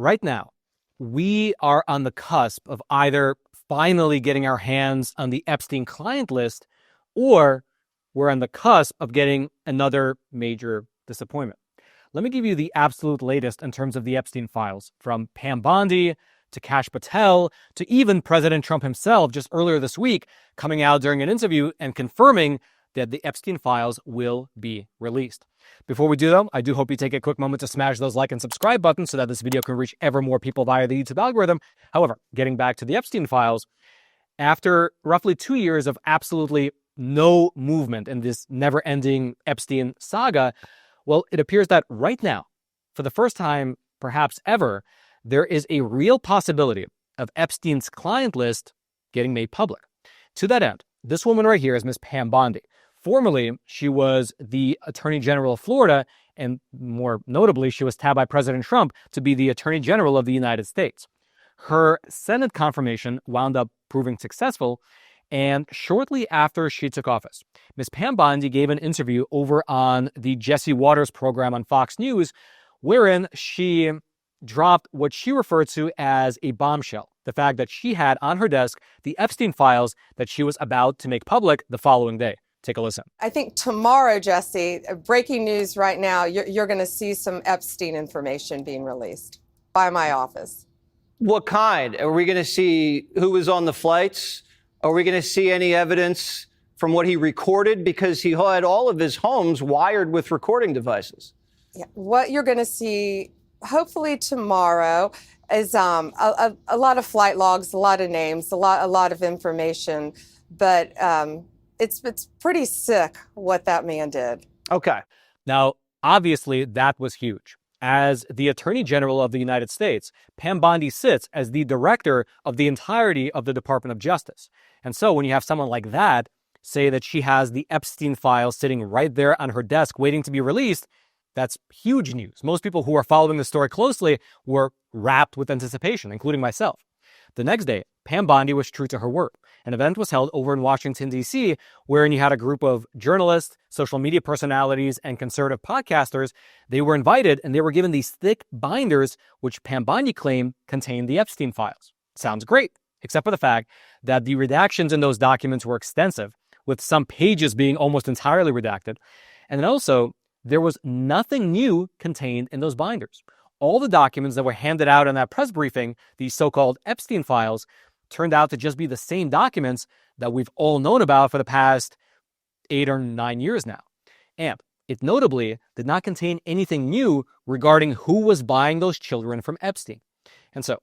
right now, we are on the cusp of either finally getting our hands on the Epstein client list, or we're on the cusp of getting another major disappointment. Let me give you the absolute latest in terms of the Epstein files, from Pam Bondi to Kash Patel to even President Trump himself just earlier this week coming out during an interview and confirming that the Epstein files will be released. Before we do though, I do hope you take a quick moment to smash those like and subscribe buttons so that this video can reach ever more people via the YouTube algorithm. However, getting back to the Epstein files, after roughly 2 years of absolutely no movement in this never-ending Epstein saga, well, it appears that right now, for the first time perhaps ever, there is a real possibility of Epstein's client list getting made public. To that end, this woman right here is Ms. Pam Bondi. Formerly, she was the Attorney General of Florida, and more notably, she was tabbed by President Trump to be the Attorney General of the United States. Her Senate confirmation wound up proving successful, and shortly after she took office, Ms. Pam Bondi gave an interview over on the Jesse Waters program on Fox News, wherein she dropped what she referred to as a bombshell. The fact that she had on her desk the Epstein files that she was about to make public the following day. Take a listen. I think tomorrow, Jesse, breaking news right now, you're going to see some Epstein information being released by my office. What kind? Are we going to see who was on the flights? Are we going to see any evidence from what he recorded? Because he had all of his homes wired with recording devices. Yeah. What you're going to see, hopefully tomorrow, is a lot of flight logs, a lot of names, a lot of information. But it's pretty sick what that man did. Okay. Now, obviously, that was huge. As the Attorney General of the United States, Pam Bondi sits as the director of the entirety of the Department of Justice. And so when you have someone like that say that she has the Epstein files sitting right there on her desk waiting to be released, that's huge news. Most people who are following the story closely were wrapped with anticipation, including myself. The next day, Pam Bondi was true to her word. An event was held over in Washington, D.C., wherein you had a group of journalists, social media personalities, and conservative podcasters. They were invited, and they were given these thick binders, which Pam Bondi claimed contained the Epstein files. Sounds great, except for the fact that the redactions in those documents were extensive, with some pages being almost entirely redacted. And then also, there was nothing new contained in those binders. All the documents that were handed out in that press briefing, these so-called Epstein files, turned out to just be the same documents that we've all known about for the past 8 or 9 years now. And it notably did not contain anything new regarding who was buying those children from Epstein. And so,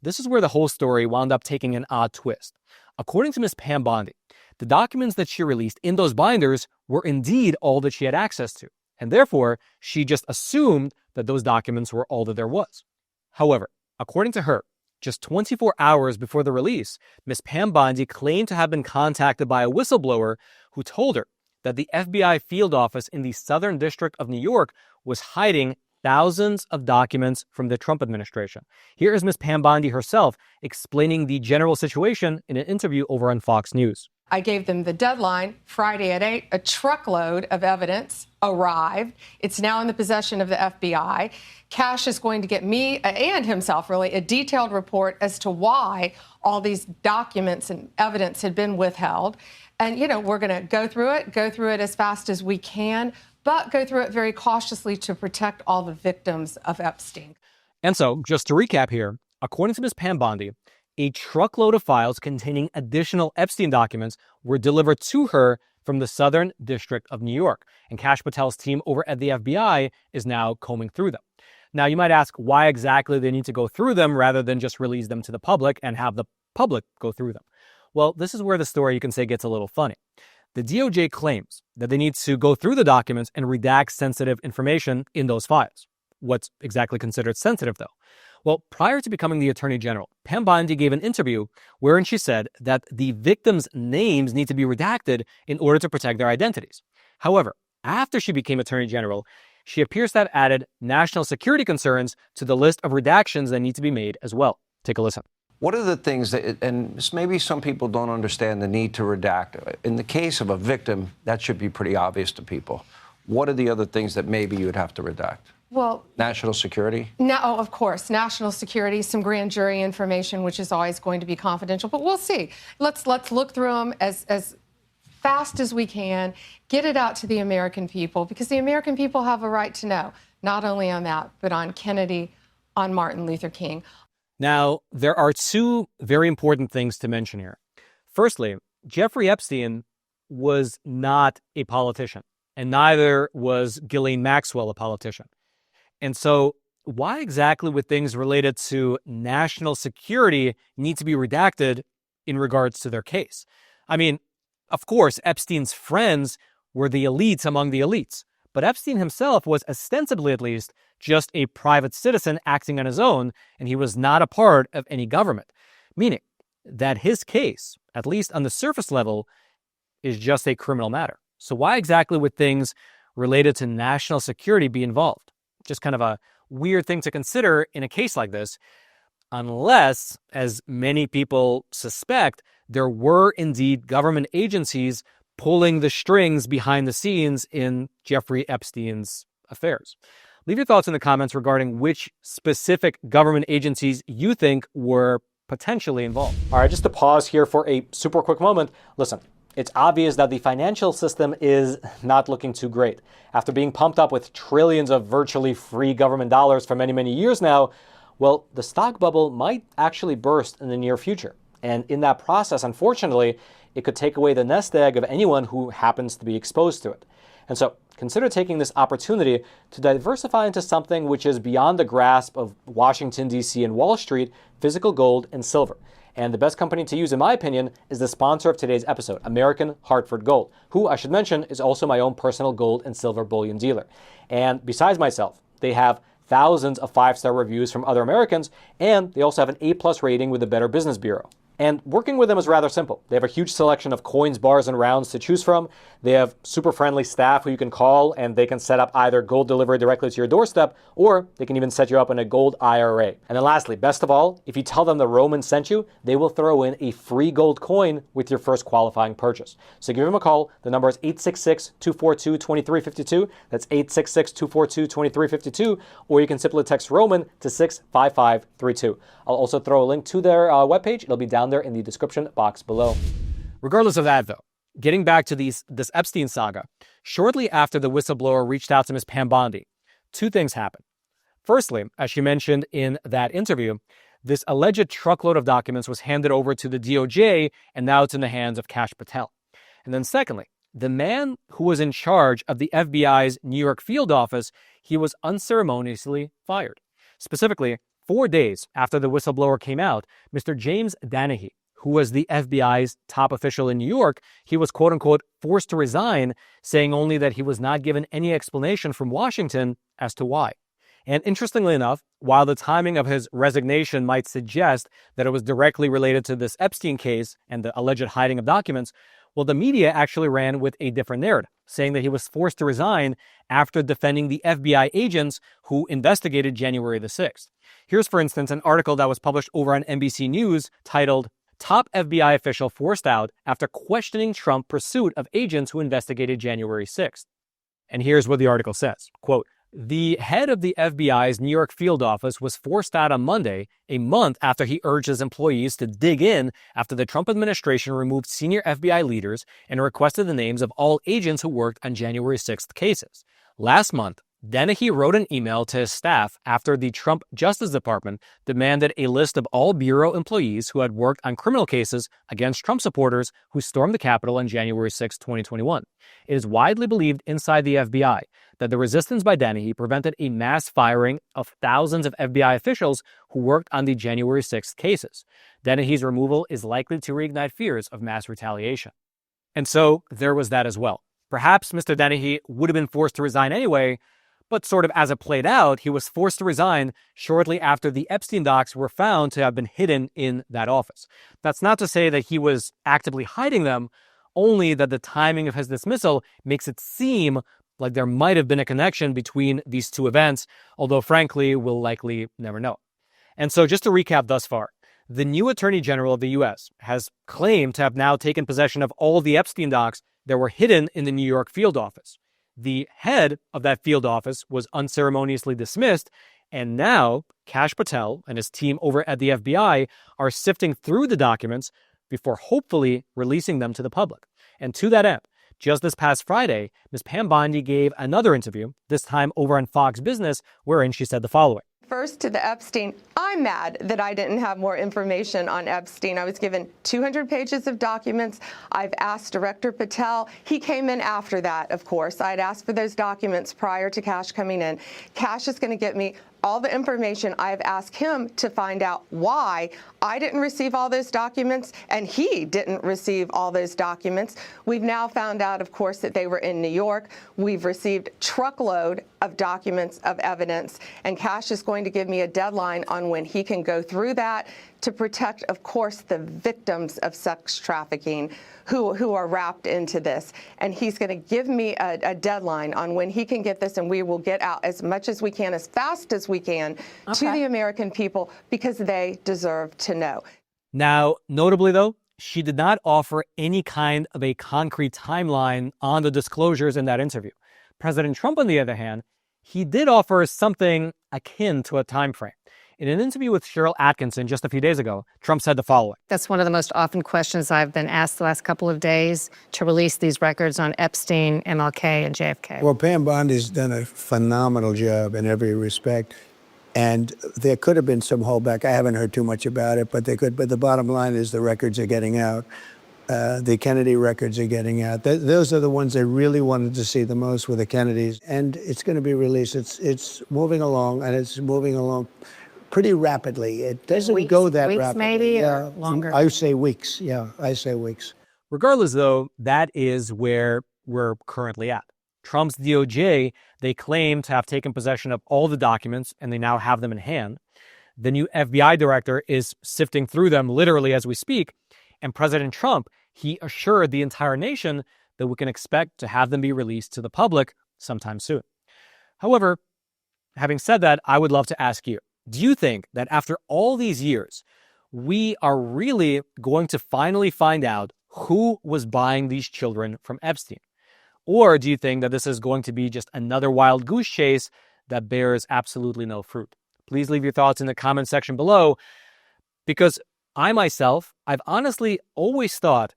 this is where the whole story wound up taking an odd twist. According to Ms. Pam Bondi, the documents that she released in those binders were indeed all that she had access to. And therefore, she just assumed that those documents were all that there was. However, according to her, just 24 hours before the release, Ms. Pam Bondi claimed to have been contacted by a whistleblower who told her that the FBI field office in the Southern District of New York was hiding thousands of documents from the Trump administration. Here is Ms. Pam Bondi herself explaining the general situation in an interview over on Fox News. I gave them the deadline, Friday at 8. A truckload of evidence arrived. It's now in the possession of the FBI. Kash is going to get me and himself, really, a detailed report as to why all these documents and evidence had been withheld. And, we're going to go through it as fast as we can, but go through it very cautiously to protect all the victims of Epstein. And so, just to recap here, according to Ms. Pam Bondi, a truckload of files containing additional Epstein documents were delivered to her from the Southern District of New York, and Kash Patel's team over at the FBI is now combing through them. Now, you might ask why exactly they need to go through them rather than just release them to the public and have the public go through them. Well, this is where the story, you can say, gets a little funny. The DOJ claims that they need to go through the documents and redact sensitive information in those files. What's exactly considered sensitive, though? Well, prior to becoming the Attorney General, Pam Bondi gave an interview wherein she said that the victims' names need to be redacted in order to protect their identities. However, after she became Attorney General, she appears to have added national security concerns to the list of redactions that need to be made as well. Take a listen. What are the things that, and maybe some people don't understand the need to redact. In the case of a victim, that should be pretty obvious to people. What are the other things that maybe you would have to redact? Well, National security? no, of course, national security, some grand jury information, which is always going to be confidential, but we'll see. Let's look through them as fast as we can, get it out to the American people, because the American people have a right to know, not only on that, but on Kennedy, on Martin Luther King. Now, there are two very important things to mention here. Firstly, Jeffrey Epstein was not a politician, and neither was Ghislaine Maxwell a politician. And so why exactly would things related to national security need to be redacted in regards to their case? I mean, of course, Epstein's friends were the elites among the elites, but Epstein himself was ostensibly, at least, just a private citizen acting on his own, and he was not a part of any government, meaning that his case, at least on the surface level, is just a criminal matter. So why exactly would things related to national security be involved? Just kind of a weird thing to consider in a case like this, unless, as many people suspect, there were indeed government agencies pulling the strings behind the scenes in Jeffrey Epstein's affairs. Leave your thoughts in the comments regarding which specific government agencies you think were potentially involved. All right, just to pause here for a super quick moment. Listen, it's obvious that the financial system is not looking too great. After being pumped up with trillions of virtually free government dollars for many, many years now, well, the stock bubble might actually burst in the near future. And in that process, unfortunately, it could take away the nest egg of anyone who happens to be exposed to it. And so consider taking this opportunity to diversify into something which is beyond the grasp of Washington, D.C. and Wall Street, physical gold and silver. And the best company to use, in my opinion, is the sponsor of today's episode, American Hartford Gold, who, I should mention, is also my own personal gold and silver bullion dealer. And besides myself, they have thousands of 5-star reviews from other Americans, and they also have an A+ rating with the Better Business Bureau. And working with them is rather simple. They have a huge selection of coins, bars, and rounds to choose from. They have super friendly staff who you can call, and they can set up either gold delivery directly to your doorstep, or they can even set you up in a gold IRA. And then lastly, best of all, if you tell them the Roman sent you, they will throw in a free gold coin with your first qualifying purchase. So give them a call. The number is 866-242-2352. That's 866-242-2352. Or you can simply text Roman to 65532. I'll also throw a link to their webpage. It'll be down there in the description box below. Regardless of that, though, getting back to this Epstein saga, shortly after the whistleblower reached out to Ms. Pam Bondi, two things happened. Firstly, as she mentioned in that interview, this alleged truckload of documents was handed over to the DOJ, and now it's in the hands of Kash Patel. And then secondly, the man who was in charge of the FBI's New York field office, he was unceremoniously fired. Specifically, 4 days after the whistleblower came out, Mr. James Dennehy, who was the FBI's top official in New York, he was quote-unquote forced to resign, saying only that he was not given any explanation from Washington as to why. And interestingly enough, while the timing of his resignation might suggest that it was directly related to this Epstein case and the alleged hiding of documents, well, the media actually ran with a different narrative, saying that he was forced to resign after defending the FBI agents who investigated January the 6th. Here's, for instance, an article that was published over on NBC News titled, "Top FBI Official Forced Out After Questioning Trump Pursuit of Agents Who Investigated January 6th. And here's what the article says, quote, "The head of the FBI's New York field office was forced out on Monday, a month after he urged his employees to dig in after the Trump administration removed senior FBI leaders and requested the names of all agents who worked on January 6th cases. Last month, Dennehy wrote an email to his staff after the Trump Justice Department demanded a list of all bureau employees who had worked on criminal cases against Trump supporters who stormed the Capitol on January 6, 2021. It is widely believed inside the FBI that the resistance by Dennehy prevented a mass firing of thousands of FBI officials who worked on the January 6th cases. Dennehy's removal is likely to reignite fears of mass retaliation." And so there was that as well. Perhaps Mr. Dennehy would have been forced to resign anyway, but sort of as it played out, he was forced to resign shortly after the Epstein docs were found to have been hidden in that office. That's not to say that he was actively hiding them, only that the timing of his dismissal makes it seem like there might have been a connection between these two events, although frankly, we'll likely never know. And so just to recap thus far, the new Attorney General of the U.S. has claimed to have now taken possession of all the Epstein docs that were hidden in the New York field office. the head of that field office was unceremoniously dismissed, and now Kash Patel and his team over at the FBI are sifting through the documents before hopefully releasing them to the public. And to that end, just this past Friday, Ms. Pam Bondi gave another interview, this time over on Fox Business, wherein she said the following. First, to the Epstein, I'm mad that I didn't have more information on Epstein. I was given 200 pages of documents. I've asked Director Patel. He came in after that, of course. I'd asked for those documents prior to Kash coming in. Kash is going to get me all the information. I've asked him to find out why I didn't receive all those documents and he didn't receive all those documents. We've now found out, of course, that they were in New York. We've received truckload of documents of evidence, and Kash is going to give me a deadline on when he can go through that to protect, of course, the victims of sex trafficking who are wrapped into this. And he's going to give me a deadline on when he can get this, and we will get out as much as we can, as fast as we can, to the American people, because they deserve to know. Now, notably, though, she did not offer any kind of a concrete timeline on the disclosures in that interview. President Trump, on the other hand, he did offer something akin to a time frame. In an interview with Cheryl Atkinson just a few days ago, Trump said the following. That's one of the most often questions I've been asked the last couple of days, to release these records on Epstein, MLK, and JFK. Well, Pam Bondi's done a phenomenal job in every respect. And there could have been some holdback. I haven't heard too much about it, but they could. But the bottom line is the records are getting out. The Kennedy records are getting out. Those are the ones I really wanted to see the most, were the Kennedys. And it's going to be released. It's moving along, and it's moving along pretty rapidly. It doesn't go that weeks rapidly. Maybe, or longer? I say weeks. Yeah, I say weeks. Regardless, though, that is where we're currently at. Trump's DOJ, they claim to have taken possession of all the documents, and they now have them in hand. The new FBI director is sifting through them literally as we speak. And President Trump, he assured the entire nation that we can expect to have them be released to the public sometime soon. However, having said that, I would love to ask you, do you think that after all these years, we are really going to finally find out who was buying these children from Epstein? Or do you think that this is going to be just another wild goose chase that bears absolutely no fruit? Please leave your thoughts in the comment section below, because I myself, I've honestly always thought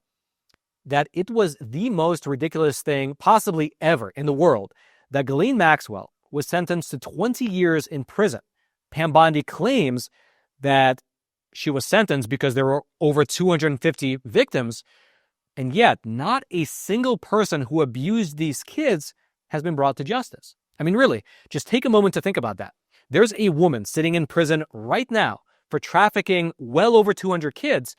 that it was the most ridiculous thing possibly ever in the world that Ghislaine Maxwell was sentenced to 20 years in prison. Pam Bondi claims that she was sentenced because there were over 250 victims, and yet not a single person who abused these kids has been brought to justice. I mean, really, just take a moment to think about that. There's a woman sitting in prison right now for trafficking well over 200 kids,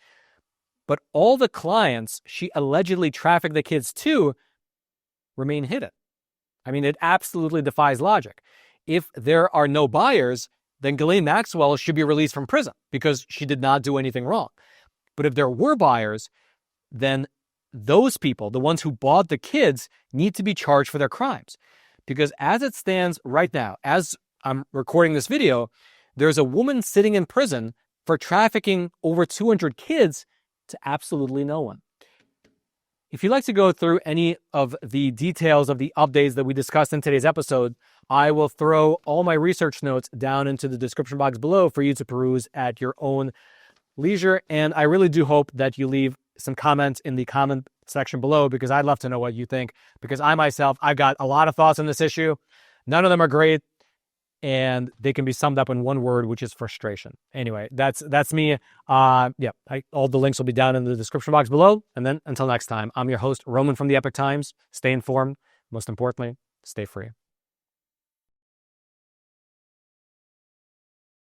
but all the clients she allegedly trafficked the kids to remain hidden. I mean, it absolutely defies logic. If there are no buyers, then Ghislaine Maxwell should be released from prison because she did not do anything wrong. But if there were buyers, then those people, the ones who bought the kids, need to be charged for their crimes. Because as it stands right now, as I'm recording this video, there's a woman sitting in prison for trafficking over 200 kids to absolutely no one. If you'd like to go through any of the details of the updates that we discussed in today's episode, I will throw all my research notes down into the description box below for you to peruse at your own leisure. And I really do hope that you leave some comments in the comment section below, because I'd love to know what you think, because I myself, I've got a lot of thoughts on this issue. None of them are great, and they can be summed up in one word, which is frustration. Anyway, that's me. All the links will be down in the description box below. And then until next time, I'm your host, Roman from the Epoch Times. Stay informed. Most importantly, stay free.